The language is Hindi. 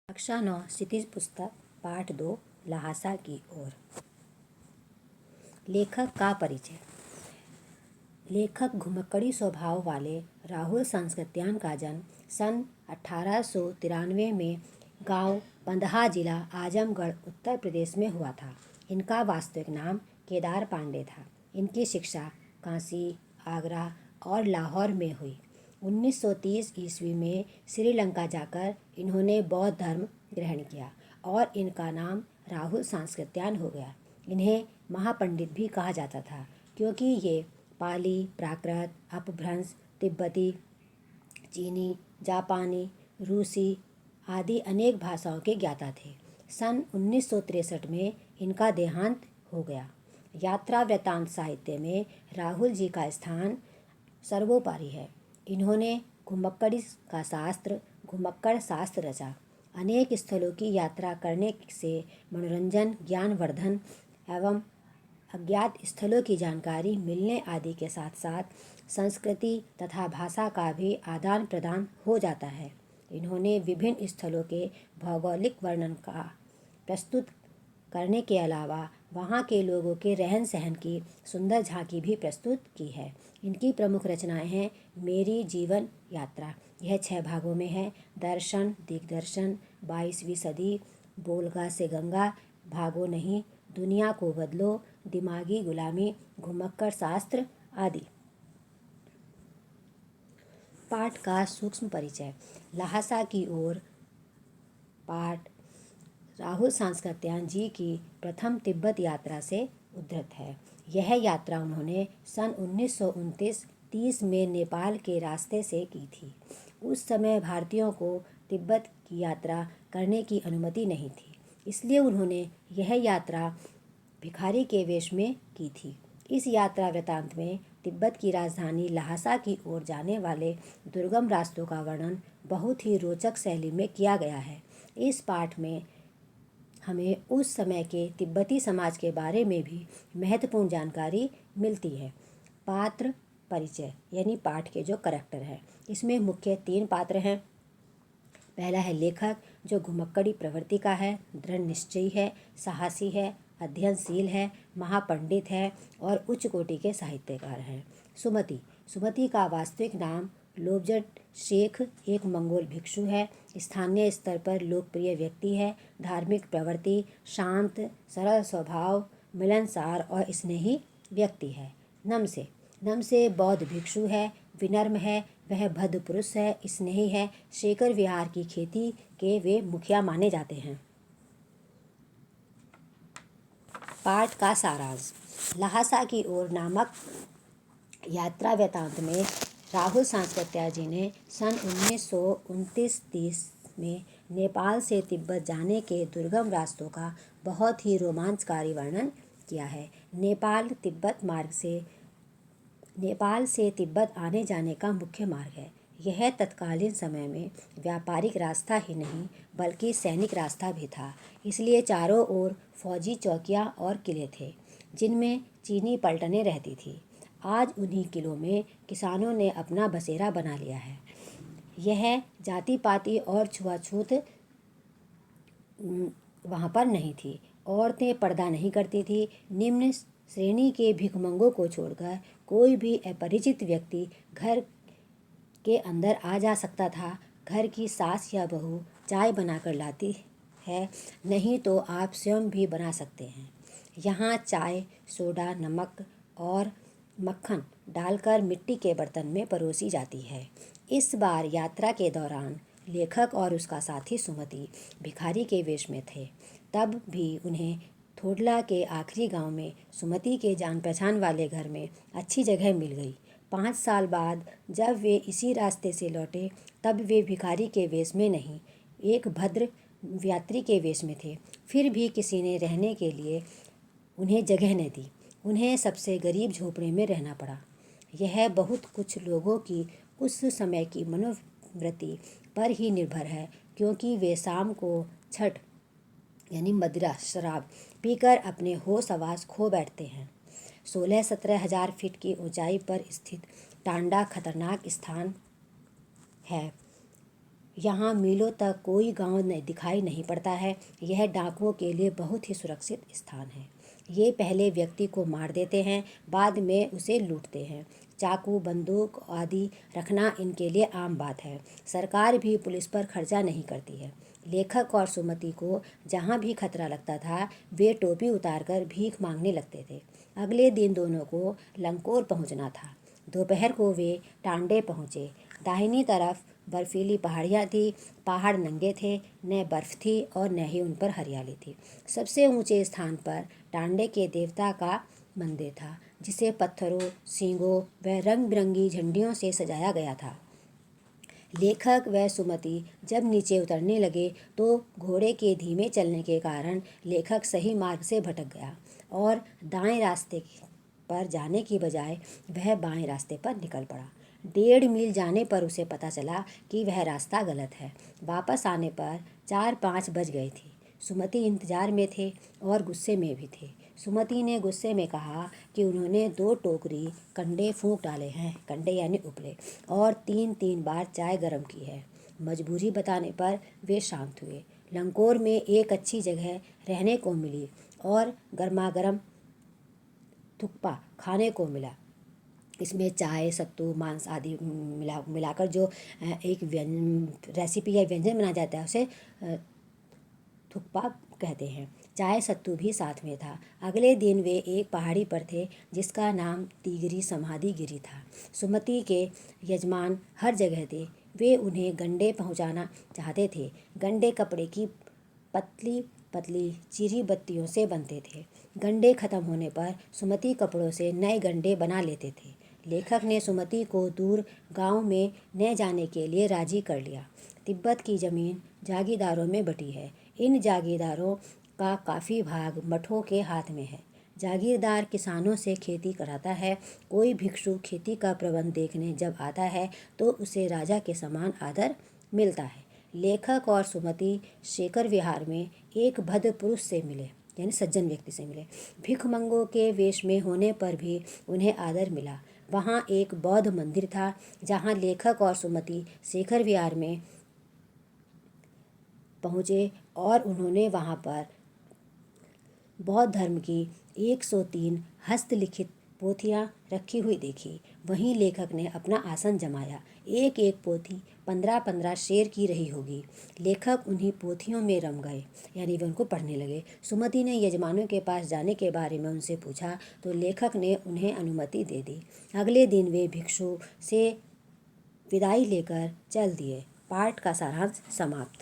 कक्षा 9 क्षितिज पुस्तक पाठ 2 ल्हासा की ओर। लेखक का परिचय। लेखक घुमक्कड़ी स्वभाव वाले राहुल सांस्कृत्यायन का जन्म सन 1893 में गांव पंदहा, जिला आजमगढ़, उत्तर प्रदेश में हुआ था। इनका वास्तविक नाम केदार पांडे था। इनकी शिक्षा काशी, आगरा और लाहौर में हुई। 1930 ईस्वी में श्रीलंका जाकर इन्होंने बौद्ध धर्म ग्रहण किया और इनका नाम राहुल सांस्कृत्यायन हो गया। इन्हें महापंडित भी कहा जाता था क्योंकि ये पाली, प्राकृत, अपभ्रंश, तिब्बती, चीनी, जापानी, रूसी आदि अनेक भाषाओं के ज्ञाता थे। सन 1963 में इनका देहांत हो गया। यात्रा वृत्तांत साहित्य में राहुल जी का स्थान सर्वोपरि है। इन्होंने घुमक्कड़ी का शास्त्र घुमक्कड़ शास्त्र रचा। अनेक स्थलों की यात्रा करने से मनोरंजन, ज्ञानवर्धन एवं अज्ञात स्थलों की जानकारी मिलने आदि के साथ साथ संस्कृति तथा भाषा का भी आदान प्रदान हो जाता है। इन्होंने विभिन्न स्थलों के भौगोलिक वर्णन का प्रस्तुत करने के अलावा वहाँ के लोगों के रहन सहन की सुंदर झांकी भी प्रस्तुत की है। इनकी प्रमुख रचनाएं हैं मेरी जीवन यात्रा, यह 6 भागों में है। दर्शन, दिग्दर्शन, 22वीं सदी, बोलगा से गंगा, भागो नहीं, दुनिया को बदलो, दिमागी गुलामी, घुमक्कड़ शास्त्र आदि। पाठ का सूक्ष्म परिचय। ल्हासा की ओर पाठ राहुल सांस्कृत्यायन जी की प्रथम तिब्बत यात्रा से उद्धृत है। यह यात्रा उन्होंने सन 1929-30 में नेपाल के रास्ते से की थी। उस समय भारतीयों को तिब्बत की यात्रा करने की अनुमति नहीं थी, इसलिए उन्होंने यह यात्रा भिखारी के वेश में की थी। इस यात्रा वृत्तांत में तिब्बत की राजधानी ल्हासा की ओर जाने वाले दुर्गम रास्तों का वर्णन बहुत ही रोचक शैली में किया गया है। इस पाठ में हमें उस समय के तिब्बती समाज के बारे में भी महत्वपूर्ण जानकारी मिलती है। पात्र परिचय यानी पाठ के जो करैक्टर हैं, इसमें मुख्य 3 पात्र हैं। पहला है लेखक, जो घुमक्कड़ी प्रवृत्ति का है, दृढ़ निश्चयी है, साहसी है, अध्ययनशील है, महापंडित है और उच्च कोटि के साहित्यकार हैं। सुमति, सुमति का वास्तविक नाम लोबजट शेख एक मंगोल भिक्षु है। स्थानीय स्तर पर लोकप्रिय व्यक्ति है। धार्मिक प्रवृत्ति, शांत सरल स्वभाव, मिलनसार और स्नेही व्यक्ति है। नमसे बौद्ध भिक्षु है, विनम्र है, वह भद्र पुरुष है, स्नेही है। शेखर विहार की खेती के वे मुखिया माने जाते हैं। पाठ का सारांश। ल्हासा की ओर नामक यात्रा वृत्तांत में राहुल सांस्कृत्यायन जी ने सन 1929-30 में नेपाल से तिब्बत जाने के दुर्गम रास्तों का बहुत ही रोमांचकारी वर्णन किया है। नेपाल से तिब्बत आने जाने का मुख्य मार्ग है। यह तत्कालीन समय में व्यापारिक रास्ता ही नहीं बल्कि सैनिक रास्ता भी था, इसलिए चारों ओर फौजी चौकियां और किले थे जिनमें चीनी पलटनें रहती थी। आज उन्हीं किलों में किसानों ने अपना बसेरा बना लिया है। यह जाति पाति और छुआछूत वहाँ पर नहीं थी। औरतें पर्दा नहीं करती थी। निम्न श्रेणी के भिखमंगों को छोड़कर कोई भी अपरिचित व्यक्ति घर के अंदर आ जा सकता था। घर की सास या बहू चाय बनाकर लाती है, नहीं तो आप स्वयं भी बना सकते हैं। यहाँ चाय, सोडा, नमक और मक्खन डालकर मिट्टी के बर्तन में परोसी जाती है। इस बार यात्रा के दौरान लेखक और उसका साथी सुमति भिखारी के वेश में थे। तब भी उन्हें थोडला के आखिरी गांव में सुमति के जान पहचान वाले घर में अच्छी जगह मिल गई। 5 साल बाद जब वे इसी रास्ते से लौटे तब वे भिखारी के वेश में नहीं, एक भद्र यात्री के वेश में थे। फिर भी किसी ने रहने के लिए उन्हें जगह न दी। उन्हें सबसे गरीब झोपड़े में रहना पड़ा। यह बहुत कुछ लोगों की उस समय की मनोवृत्ति पर ही निर्भर है, क्योंकि वे शाम को छठ यानी मदिरा शराब पीकर अपने होश आवास खो बैठते हैं। 16-17 हजार फीट की ऊंचाई पर स्थित टांडा खतरनाक स्थान है। यहाँ मीलों तक कोई गांव दिखाई नहीं पड़ता है। यह डाकुओं के लिए बहुत ही सुरक्षित स्थान है। ये पहले व्यक्ति को मार देते हैं, बाद में उसे लूटते हैं। चाकू, बंदूक आदि रखना इनके लिए आम बात है। सरकार भी पुलिस पर खर्चा नहीं करती है। लेखक और सुमति को जहाँ भी खतरा लगता था, वे टोपी उतारकर भीख मांगने लगते थे। अगले दिन दोनों को लंकोर पहुँचना था। दोपहर को वे टांडे पहुँचे। दाहिनी तरफ बर्फीली पहाड़ियाँ थी। पहाड़ नंगे थे, न बर्फ थी और न ही उन पर हरियाली थी। सबसे ऊंचे स्थान पर टांडे के देवता का मंदिर था, जिसे पत्थरों, सींगों व रंग बिरंगी झंडियों से सजाया गया था। लेखक व सुमति जब नीचे उतरने लगे तो घोड़े के धीमे चलने के कारण लेखक सही मार्ग से भटक गया और दाएं रास्ते पर जाने की बजाय वह बाएं रास्ते पर निकल पड़ा। 1.5 मील जाने पर उसे पता चला कि वह रास्ता गलत है। वापस आने पर 4-5 बज गए थे। सुमति इंतजार में थे और गुस्से में भी थे। सुमति ने गुस्से में कहा कि उन्होंने 2 टोकरी कंडे फूंक डाले हैं, कंडे यानी उपले, और 3-3 बार चाय गर्म की है। मजबूरी बताने पर वे शांत हुए। लंकोर में एक अच्छी जगह रहने को मिली और गर्मा गर्म थुक्पा खाने को मिला। इसमें चाय, सत्तू, मांस आदि मिलाकर जो एक रेसिपी या व्यंजन बनाया जाता है, उसे थुक्पा कहते हैं। चाय सत्तू भी साथ में था। अगले दिन वे एक पहाड़ी पर थे जिसका नाम तिगरी समाधि गिरी था। सुमति के यजमान हर जगह थे। वे उन्हें गंडे पहुंचाना चाहते थे। गंडे कपड़े की पतली पतली चिरी बत्तियों से बनते थे। गंडे खत्म होने पर सुमति कपड़ों से नए गंडे बना लेते थे। लेखक ने सुमति को दूर गांव में न जाने के लिए राजी कर लिया। तिब्बत की जमीन जागीरदारों में बटी है। इन जागीरदारों का काफ़ी भाग मठों के हाथ में है। जागीरदार किसानों से खेती कराता है। कोई भिक्षु खेती का प्रबंध देखने जब आता है तो उसे राजा के समान आदर मिलता है। लेखक और सुमति शेखर विहार में एक भद्र पुरुष से मिले, यानी सज्जन व्यक्ति से मिले। भिखमंगों के वेश में होने पर भी उन्हें आदर मिला। वहाँ एक बौद्ध मंदिर था जहाँ लेखक और सुमति शेखर विहार में पहुँचे और उन्होंने वहाँ पर बौद्ध धर्म की 103 हस्तलिखित पोथियाँ रखी हुई देखी। वहीं लेखक ने अपना आसन जमाया। एक एक पोथी 15-15 शेर की रही होगी। लेखक उन्हीं पोथियों में रम गए, यानी वे उनको पढ़ने लगे। सुमति ने यजमानों के पास जाने के बारे में उनसे पूछा तो लेखक ने उन्हें अनुमति दे दी। अगले दिन वे भिक्षु से विदाई लेकर चल दिए। पाठ का सारांश समाप्त।